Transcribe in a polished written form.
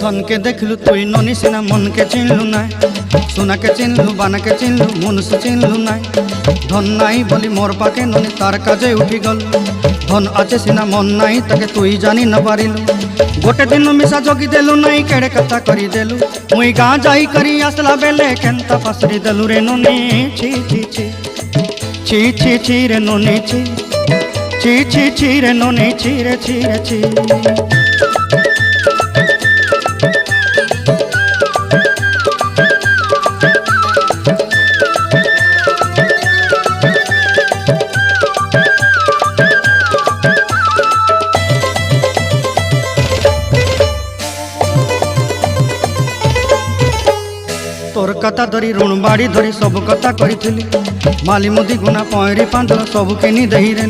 धन के देखलु तुई ननी सिना मन के चिन्हलु ना सोना के चिन्हलु बाना के चिन्हलु मनुष्य चिन्हलु ना धन नाई बोली मोर पाके ननी तार काजे उठी गल धन आचे सिना मन नाई ताके तुई जानी न पारिलु गोटे दिन मिसा जगी देलु नाई केड़े कथा करी देलु मुई गाँ जाई करी आसला बेले केंता पासरी देलु रे ननी छी छी छी छी छी छी रे ननी छी छी छी छी रे ननी छी रे छी रे छी। तोर कथा धरी ऋण बाड़ी धरी सब कथा करी माली मुदी गुना पहरी पांदल सब किनी दही रे